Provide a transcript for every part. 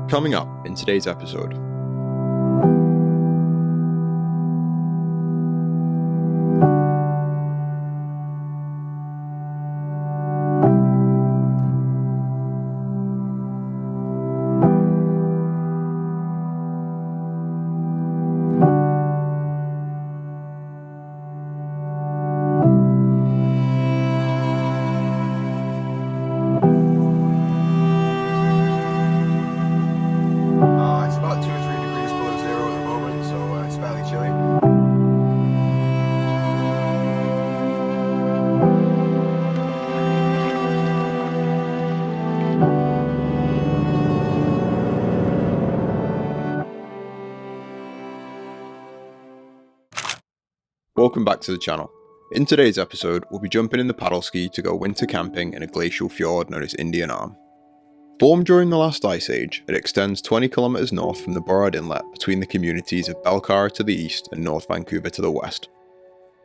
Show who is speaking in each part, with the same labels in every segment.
Speaker 1: Coming up in today's episode.
Speaker 2: It's about 2 or 3 degrees below zero at the moment, so it's fairly chilly.
Speaker 1: Welcome back to the channel. In today's episode, we'll be jumping in the Paddleski to go winter camping in a glacial fjord known as Indian Arm. Formed during the last ice age, it extends 20 kilometers north from the Burrard Inlet between the communities of Belcara to the east and North Vancouver to the west.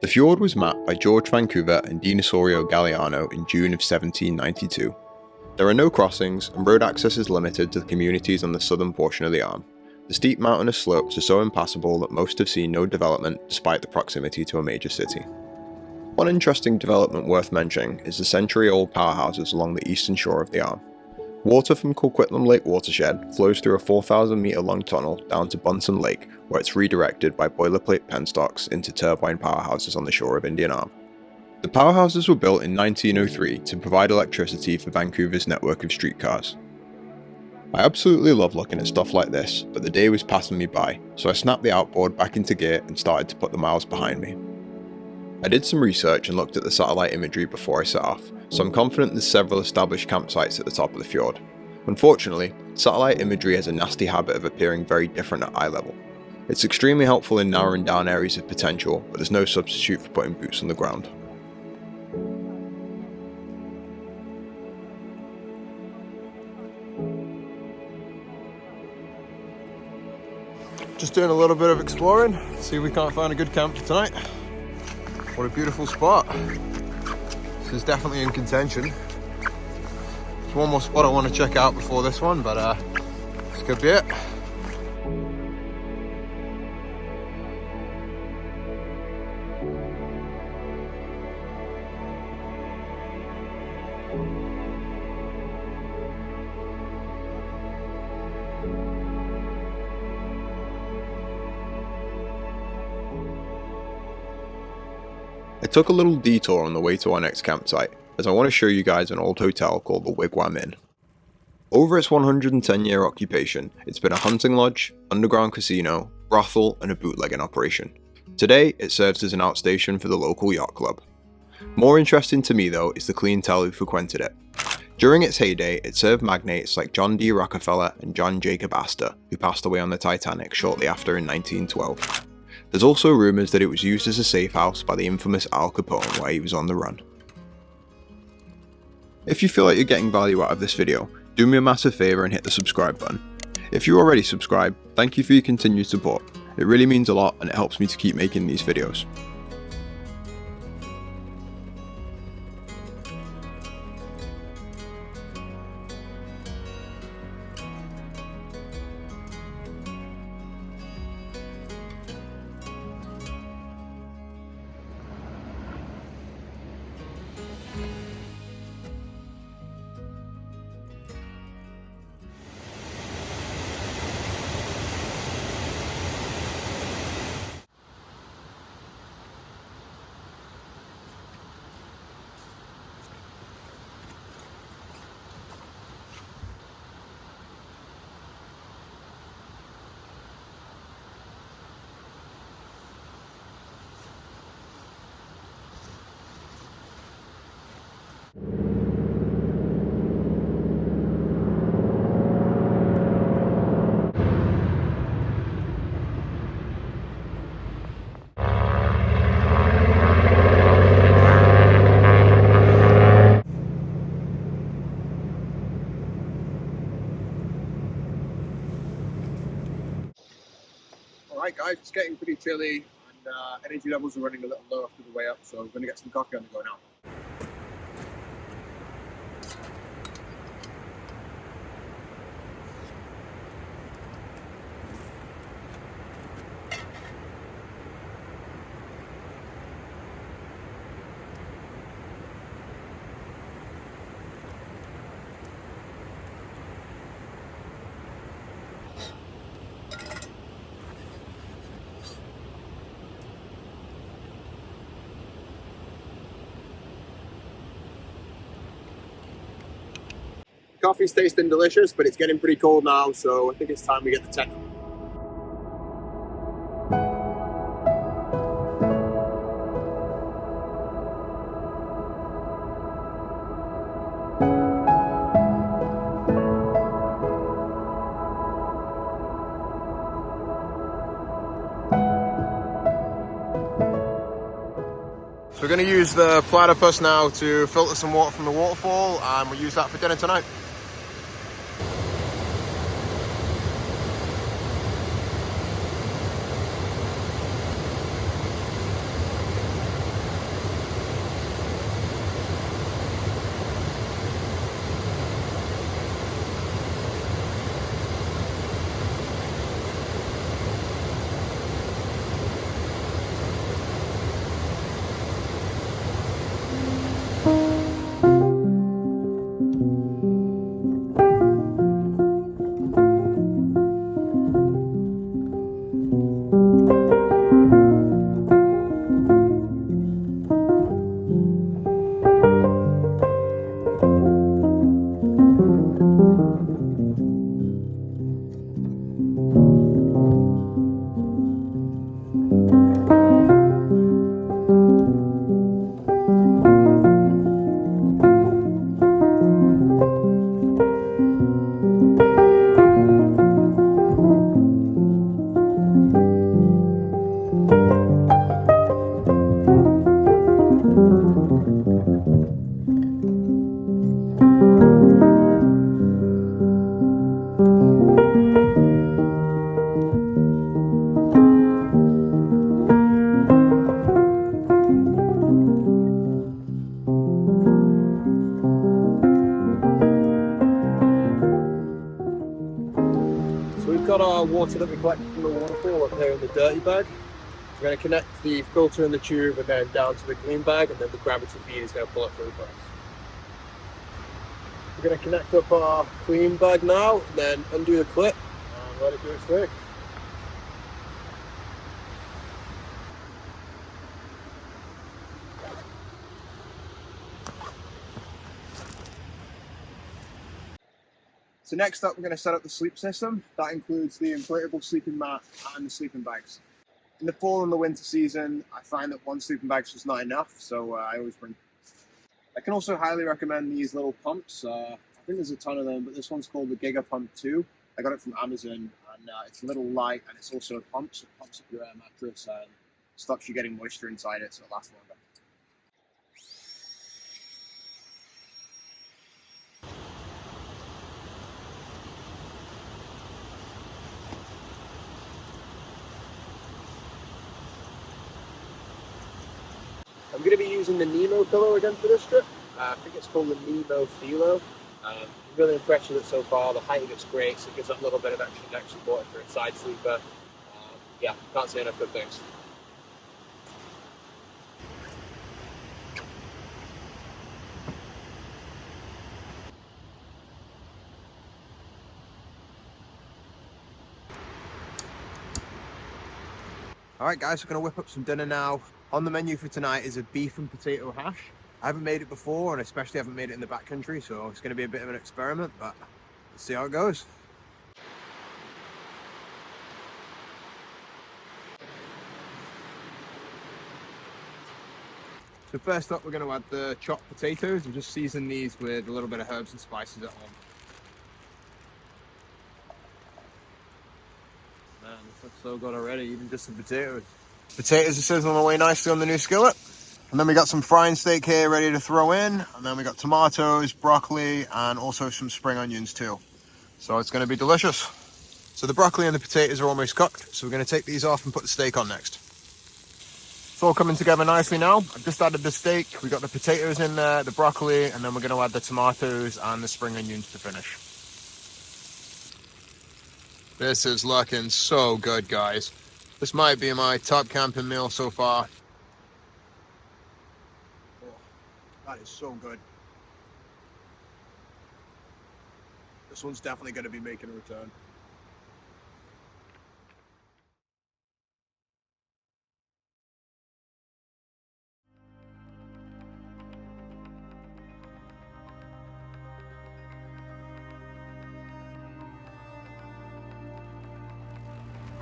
Speaker 1: The fjord was mapped by George Vancouver and Dinosaurio Galliano in June of 1792. There are no crossings, and road access is limited to the communities on the southern portion of the arm. The steep mountainous slopes are so impassable that most have seen no development despite the proximity to a major city. One interesting development worth mentioning is the century-old powerhouses along the eastern shore of the arm. Water from Coquitlam Lake watershed flows through a 4,000 metre long tunnel down to Bunsen Lake, where it's redirected by boilerplate penstocks into turbine powerhouses on the shore of Indian Arm. The powerhouses were built in 1903 to provide electricity for Vancouver's network of streetcars. I absolutely love looking at stuff like this, but the day was passing me by, so I snapped the outboard back into gear and started to put the miles behind me. I did some research and looked at the satellite imagery before I set off, so I'm confident there's several established campsites at the top of the fjord. Unfortunately, satellite imagery has a nasty habit of appearing very different at eye level. It's extremely helpful in narrowing down areas of potential, but there's no substitute for putting boots on the ground.
Speaker 2: Just doing a little bit of exploring, see if we can't find a good camp for tonight. What a beautiful spot. This is definitely in contention. There's one more spot I want to check out before this one, but this could be it.
Speaker 1: I took a little detour on the way to our next campsite, as I want to show you guys an old hotel called the Wigwam Inn. Over its 110-year occupation, it's been a hunting lodge, underground casino, brothel, and a bootlegging operation. Today, it serves as an outstation for the local yacht club. More interesting to me though is the clientele who frequented it. During its heyday, it served magnates like John D. Rockefeller and John Jacob Astor, who passed away on the Titanic shortly after in 1912. There's also rumours that it was used as a safe house by the infamous Al Capone while he was on the run. If you feel like you're getting value out of this video, do me a massive favour and hit the subscribe button. If you're already subscribed, thank you for your continued support. It really means a lot and it helps me to keep making these videos.
Speaker 2: Alright guys, it's getting pretty chilly and energy levels are running a little low after the way up, so we're going to get some coffee on the go now. Coffee's tasting delicious, but it's getting pretty cold now, so I think it's time we get the tent. So we're going to use the platypus now to filter some water from the waterfall, and we'll use that for dinner tonight. So we've got our water that we collected from the waterfall up here in the dirty bag. We're going to connect the filter in the tube and then down to the clean bag, and then the gravity feed is going to pull it through for us. We're going to connect up our clean bag now, and then undo the clip and let it do its thing. So next up, we're going to set up the sleep system. That includes the inflatable sleeping mat and the sleeping bags. In the fall and the winter season, I find that one sleeping bag's just not enough, so I always bring. I can also highly recommend these little pumps. I think there's a ton of them, but this one's called the Giga Pump 2. I got it from Amazon, and it's a little light, and it's also a pump, so it pumps up your air mattress and stops you getting moisture inside it, so it lasts longer. I'm going to be using the Nemo pillow again for this trip. I think it's called the Nemo Philo. I'm really impressed with it so far. The height of it's great, so it gives that little bit of extra neck support for a side sleeper. Yeah, can't say enough good things. Alright guys, we're going to whip up some dinner now. On the menu for tonight is a beef and potato hash. I haven't made it before, and especially haven't made it in the backcountry, so it's going to be a bit of an experiment, but let's see how it goes. So first up, we're going to add the chopped potatoes and just season these with a little bit of herbs and spices at home. Man, this looks so good already, even just the potatoes. Potatoes are sizzling away nicely on the new skillet. And then we got some frying steak here ready to throw in. And then we got tomatoes, broccoli, and also some spring onions too. So it's going to be delicious. So the broccoli and the potatoes are almost cooked. So we're going to take these off and put the steak on next. It's all coming together nicely now. I've just added the steak. We got the potatoes in there, the broccoli, and then we're going to add the tomatoes and the spring onions to finish. This is looking so good, guys. This might be my top camping meal so far. Oh, that is so good. This one's definitely going to be making a return.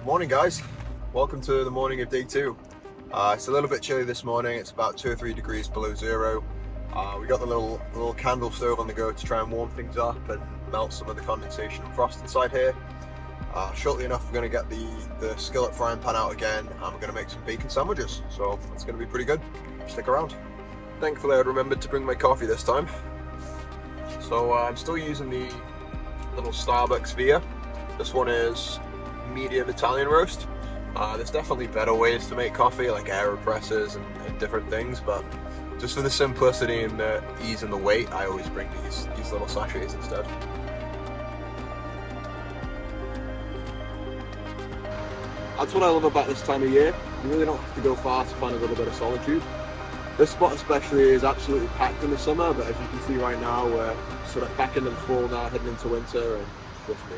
Speaker 2: Morning guys, welcome to the morning of day 2. It's a little bit chilly this morning, it's about 2 or 3 degrees below zero. We got the little candle stove on the go to try and warm things up and melt some of the condensation and frost inside here. Shortly enough we're going to get the skillet frying pan out again and we're going to make some bacon sandwiches, so it's going to be pretty good. Stick around. Thankfully I remembered to bring my coffee this time. So I'm still using the little Starbucks Via. This one is medium Italian roast. There's definitely better ways to make coffee, like AeroPresses and different things, but just for the simplicity and the ease and the weight, I always bring these little sachets instead. That's what I love about this time of year. You really don't have to go far to find a little bit of solitude. This spot especially is absolutely packed in the summer, but as you can see right now, we're sort of back into the fall now, heading into winter, and it's just me.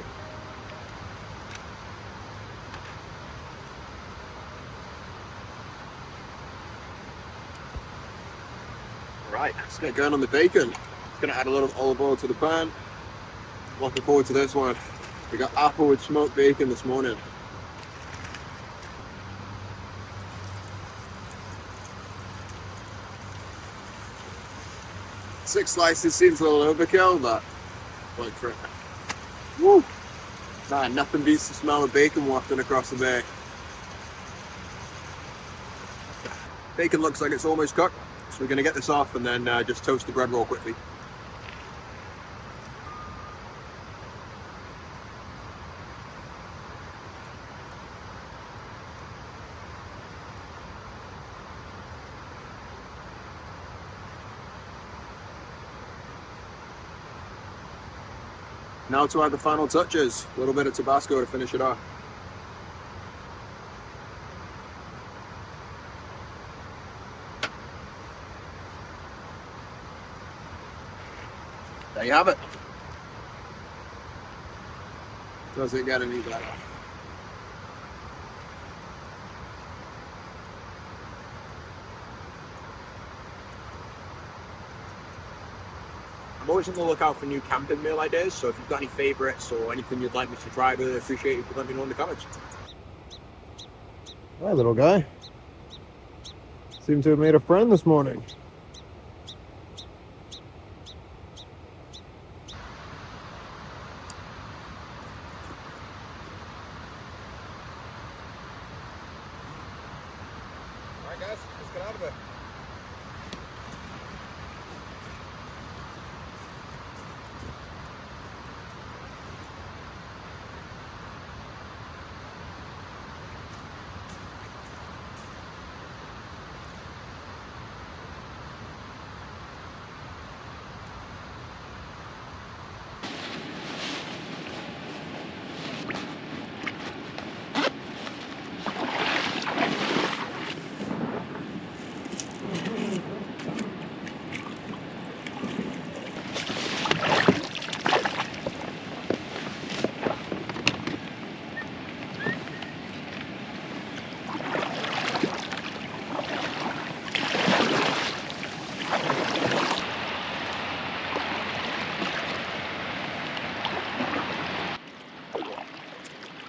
Speaker 2: Right, let's get going on the bacon. Just gonna add a little olive oil to the pan. Looking forward to this one. We got apple with smoked bacon this morning. Six slices seems a little overkill, but wait for it. Woo! Man, nothing beats the smell of bacon wafting across the bay. Bacon looks like it's almost cooked. So we're going to get this off and then just toast the bread roll quickly. Now to add the final touches, a little bit of Tabasco to finish it off. There you have it. Does it get any better? I'm always on the lookout for new camping meal ideas, so if you've got any favourites or anything you'd like me to try, I'd really appreciate it if you let me know in the comments. Hi little guy. Seem to have made a friend this morning. Alright guys, let's get out of it.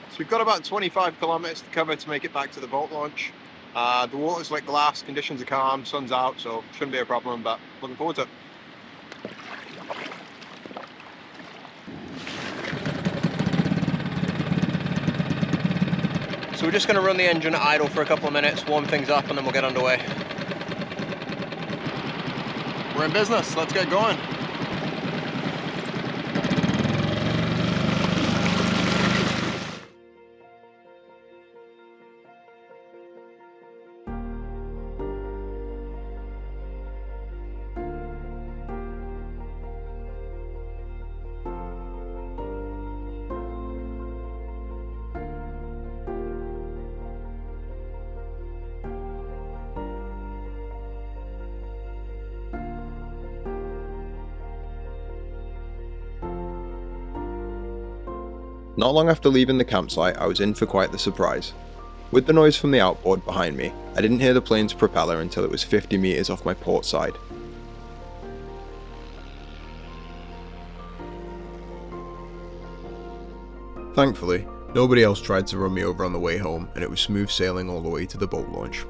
Speaker 2: So we've got about 25 kilometers to cover to make it back to the boat launch. The water's like glass, conditions are calm, sun's out, so shouldn't be a problem, but looking forward to it. So we're just going to run the engine at idle for a couple of minutes, warm things up, and then we'll get underway. We're in business, let's get going.
Speaker 1: Not long after leaving the campsite, I was in for quite the surprise. With the noise from the outboard behind me, I didn't hear the plane's propeller until it was 50 meters off my port side. Thankfully, Nobody else tried to run me over on the way home, and it was smooth sailing all the way to the boat launch.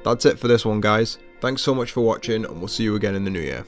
Speaker 1: That's it for this one, guys. Thanks so much for watching, and we'll see you again in the new year.